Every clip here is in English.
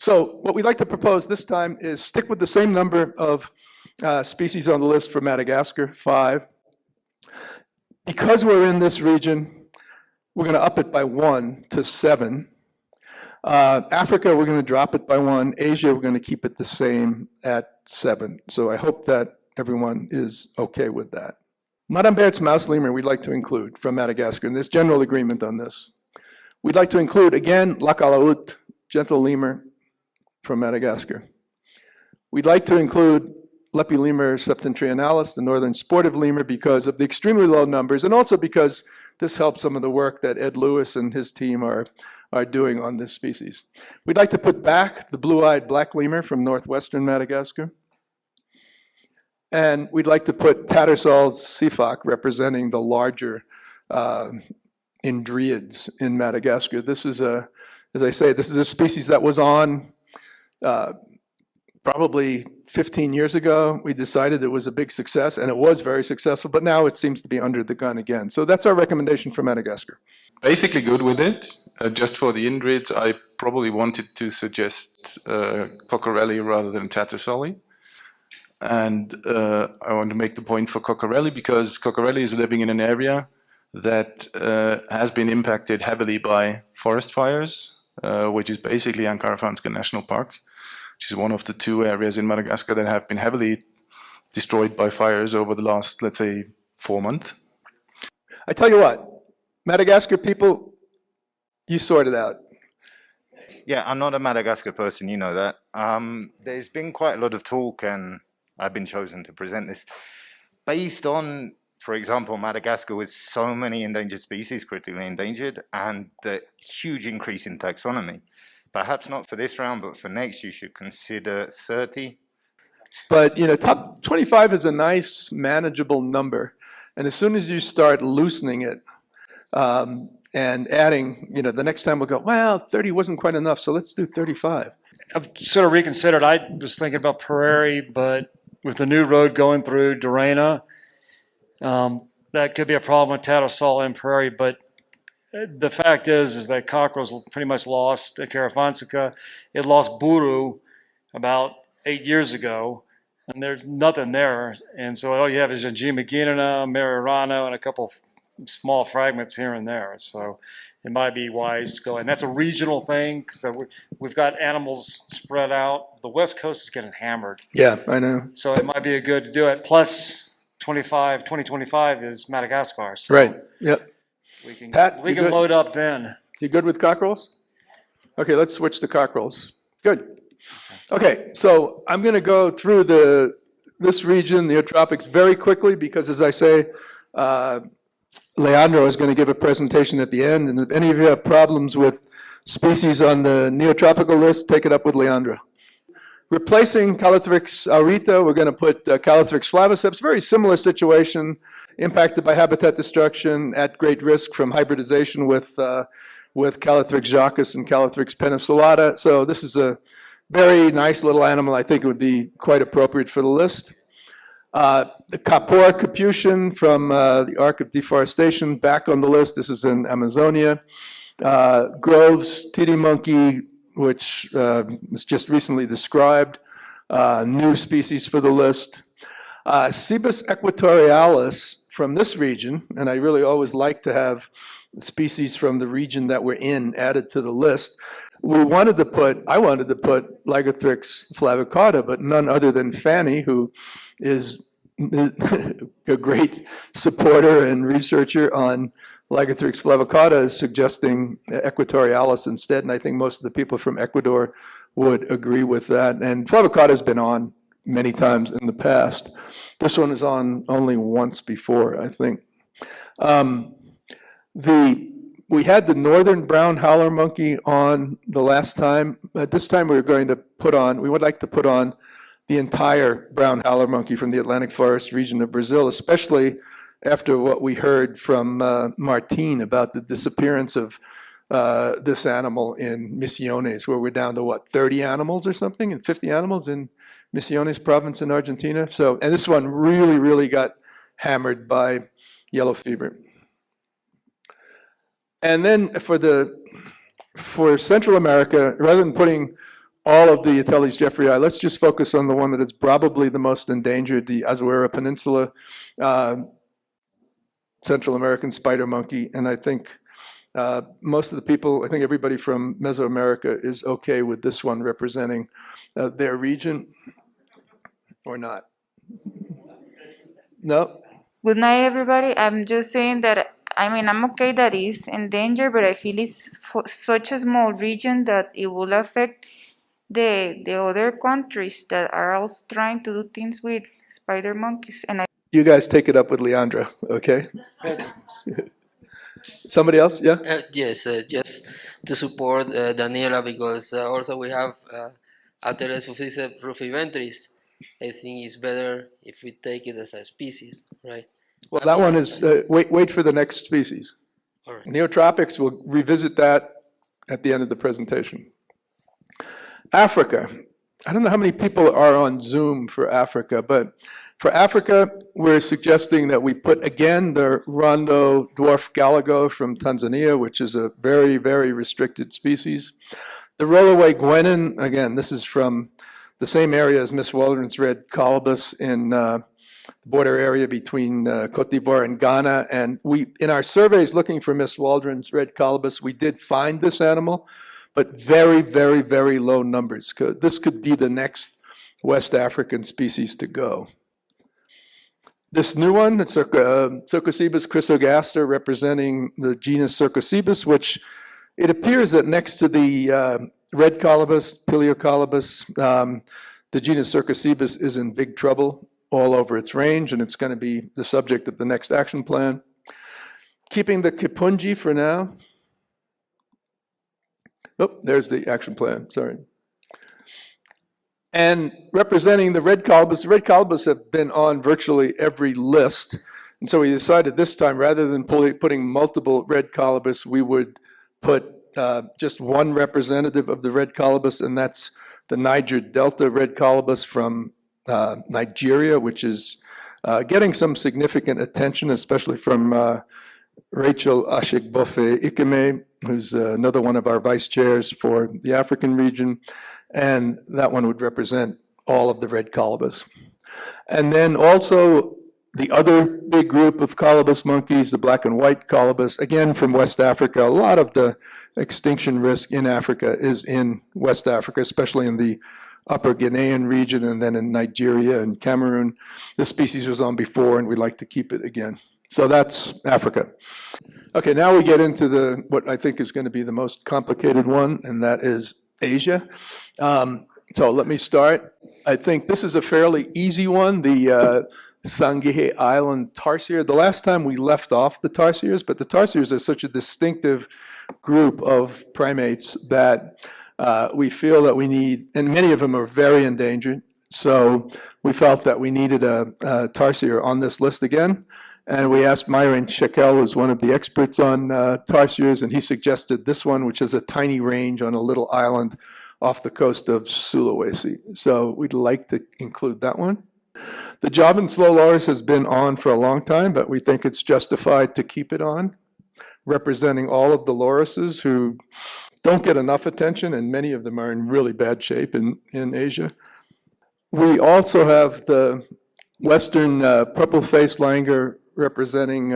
So what we'd like to propose this time is stick with the same number of species on the list for Madagascar, 5. Because we're in this region, we're going to up it by 1 to 7. Africa, we're going to drop it by 1. Asia, we're going to keep it the same at 7. So I hope that everyone is okay with that. Madame Baird's mouse lemur we'd like to include from Madagascar, and there's general agreement on this. We'd like to include, again, Lacalaout, gentle lemur from Madagascar. We'd like to include Lepidlemur septentrionalis, the northern sportive lemur, because of the extremely low numbers, and also because this helps some of the work that Ed Lewis and his team are doing on this species. We'd like to put back the blue-eyed black lemur from northwestern Madagascar. And we'd like to put Tattersall's sifak, representing the larger Indriids in Madagascar. This is as I say, this is a species that was on probably 15 years ago. We decided it was a big success, and it was very successful, but now it seems to be under the gun again. So that's our recommendation for Madagascar. Basically good with it. Just for the Indriids, I probably wanted to suggest Coccarelli rather than Tattersally. And I want to make the point for Coccarelli because Coccarelli is living in an area that has been impacted heavily by forest fires, which is basically Ankara-Franska National Park, which is one of the 2 areas in Madagascar that have been heavily destroyed by fires over the last, let's say, 4 months. I tell you what, Madagascar people, you sort it out. Yeah, I'm not a Madagascar person, you know that. There's been quite a lot of talk, and I've been chosen to present this, based on, for example, Madagascar with so many endangered species, critically endangered, and the huge increase in taxonomy. Perhaps not for this round, but for next, you should consider 30. But, you know, top 25 is a nice, manageable number. And as soon as you start loosening it and adding, you know, the next time we'll go, well, 30 wasn't quite enough, so let's do 35. I've sort of reconsidered. I was thinking about Prairie, but with the new road going through Dorena, that could be a problem with Tattersall and Prairie. But the fact is that Cockerel's pretty much lost Ankara-Franska. It lost Buru about 8 years ago, and there's nothing there. And so all you have is Njimagina, Marirano, and a couple small fragments here and there. So it might be wise to go. And that's a regional thing, so we've got animals spread out. The West Coast is getting hammered. Yeah, I know. So it might be a good to do it. Plus 2025 is Madagascar. So right, yep. We can good? load up then. You good with cockerels? Okay, let's switch to cockerels. Good. Okay, so I'm going to go through this region, the Neotropics, very quickly because, as I say, Leandro is going to give a presentation at the end, and if any of you have problems with species on the Neotropical list, take it up with Leandro. Replacing Calothrix aurita, we're going to put Calothrix flavaceps, very similar situation, impacted by habitat destruction, at great risk from hybridization with Calothrix jacus and Calothrix peniculata. So this is a very nice little animal. I think it would be quite appropriate for the list. The Kapor capuchin from the Arc of Deforestation, back on the list. This is in Amazonia. Grove's titty monkey, which was just recently described. New species for the list. Cebus equatorialis from this region, and I really always like to have species from the region that we're in added to the list. I wanted to put Lagothrix flavicauda, but none other than Fanny, who is a great supporter and researcher on Lagothrix flavicauda, is suggesting equatorialis instead, and I think most of the people from Ecuador would agree with that. And flavicauda has been on many times in the past. This one is on only once before, I think. We had the northern brown howler monkey on the last time. At this time we would like to put on the entire brown howler monkey from the Atlantic Forest region of Brazil, especially after what we heard from Martine about the disappearance of this animal in Misiones, where we're down to what, 30 animals or something, and 50 animals in Misiones province in Argentina. So, and this one really, really got hammered by yellow fever. And then for Central America, rather than putting all of the Ateles jeffreyi. Let's just focus on the one that is probably the most endangered, the Azuera Peninsula, Central American spider monkey. And I think most of the people, I think everybody from Mesoamerica is okay with this one representing their region, or not? No? Good night, everybody. I'm just saying that, I mean, I'm okay that it's endangered, but I feel it's such a small region that it will affect the other countries that are also trying to do things with spider monkeys. And You guys take it up with Leandra, okay? Somebody else? Yeah? Yes, just to support Daniela, because also we have Ateles rufiventris. I think it's better if we take it as a species, right? Well, that one is, wait for the next species. All right. Neotropics, we'll revisit that at the end of the presentation. Africa. I don't know how many people are on Zoom for Africa, but for Africa, we're suggesting that we put again the Rondo dwarf galago from Tanzania, which is a very, very restricted species. The rollaway guenon, again, this is from the same area as Miss Waldron's red colobus in the border area between Cote d'Ivoire and Ghana. And we, in our surveys looking for Miss Waldron's red colobus, we did find this animal, but very, very, very low numbers. This could be the next West African species to go. This new one, it's Cercocebus chrysogaster, representing the genus Cercocebus, which it appears that next to the red colobus, Pileocolobus, the genus Cercocebus is in big trouble all over its range, and it's going to be the subject of the next action plan. Keeping the Kipunji for now. Oh, there's the action plan, sorry. And representing the red colobus have been on virtually every list. And so we decided this time, rather than putting multiple red colobus, we would put just one representative of the red colobus, and that's the Niger Delta red colobus from Nigeria, which is getting some significant attention, especially from Rachel Ashigbofe Ikeme, who's another one of our vice chairs for the African region. And that one would represent all of the red colobus. And then also the other big group of colobus monkeys, the black and white colobus, again from West Africa. A lot of the extinction risk in Africa is in West Africa, especially in the upper Ghanaian region and then in Nigeria and Cameroon. This species was on before, and we'd like to keep it again. So that's Africa. Okay, now we get into what I think is going to be the most complicated one, and that is Asia. So let me start. I think this is a fairly easy one, the Sangihe Island tarsier. The last time we left off the tarsiers, but the tarsiers are such a distinctive group of primates that we feel that we need, and many of them are very endangered, so we felt that we needed a tarsier on this list again. And we asked Myron Shekel, who's one of the experts on tarsiers, and he suggested this one, which is a tiny range on a little island off the coast of Sulawesi. So we'd like to include that one. The Javan slow loris has been on for a long time, but we think it's justified to keep it on, representing all of the lorises who don't get enough attention, and many of them are in really bad shape in Asia. We also have the Western purple-faced langur representing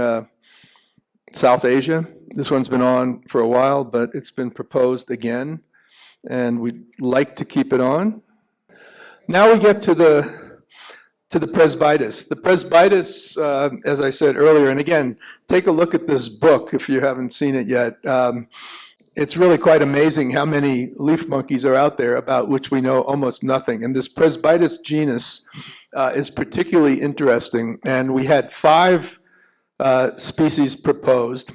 South Asia. This one's been on for a while, but it's been proposed again, and we'd like to keep it on. Now we get to the presbytus. The presbytus, as I said earlier, and again, take a look at this book if you haven't seen it yet. It's really quite amazing how many leaf monkeys are out there about which we know almost nothing. And this presbytus genus is particularly interesting. And we had 5 species proposed.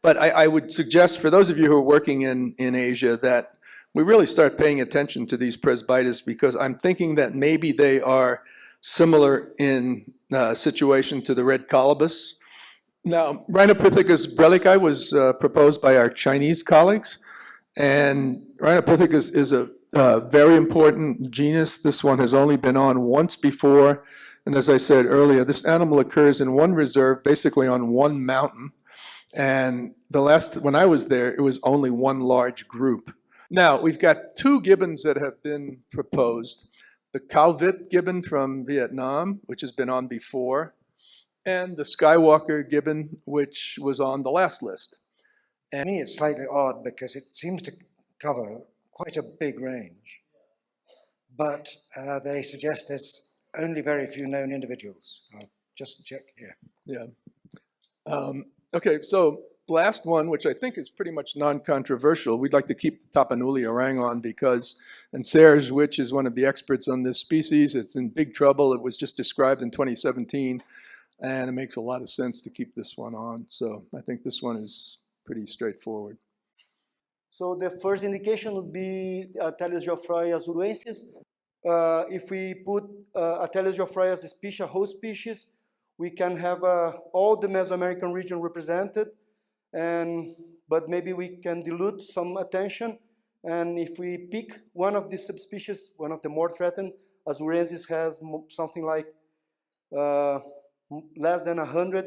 But I would suggest for those of you who are working in Asia that we really start paying attention to these presbytus, because I'm thinking that maybe they are similar in situation to the red colobus. Now, Rhinopithecus brellici was proposed by our Chinese colleagues, and Rhinopithecus is a very important genus. This one has only been on once before, and as I said earlier, this animal occurs in one reserve, basically on one mountain, and when I was there, it was only one large group. Now, we've got two gibbons that have been proposed. The Calvit gibbon from Vietnam, which has been on before, and the Skywalker gibbon, which was on the last list. To me, it's slightly odd because it seems to cover quite a big range, but they suggest there's only very few known individuals. I'll just check here. Yeah. Okay, so last one, which I think is pretty much non-controversial, we'd like to keep the Tapanuli orang on because, and Serge, which is one of the experts on this species, it's in big trouble. It was just described in 2017, and it makes a lot of sense to keep this one on. So I think this one is pretty straightforward. So the first indication would be Ateles geoffroy azuruensis. If we put Ateles geoffroy as a species, a host species, we can have all the Mesoamerican region represented, but maybe we can dilute some attention. And if we pick one of these subspecies, one of the more threatened, azuruensis has something like less than 100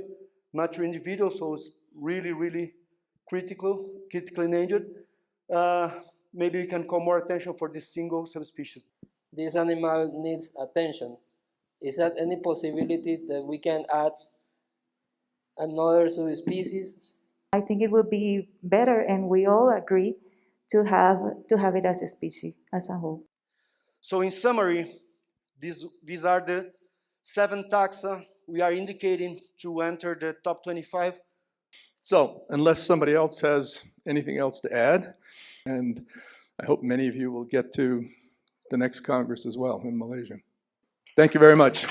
mature individuals, so it's really, really critically endangered. Maybe we can call more attention for this single subspecies. This animal needs attention. Is that any possibility that we can add another subspecies? I think it would be better, and we all agree, to have it as a species, as a whole. So in summary, these are the 7 taxa we are indicating to enter the top 25. So unless somebody else has anything else to add, and I hope many of you will get to the next Congress as well in Malaysia. Thank you very much.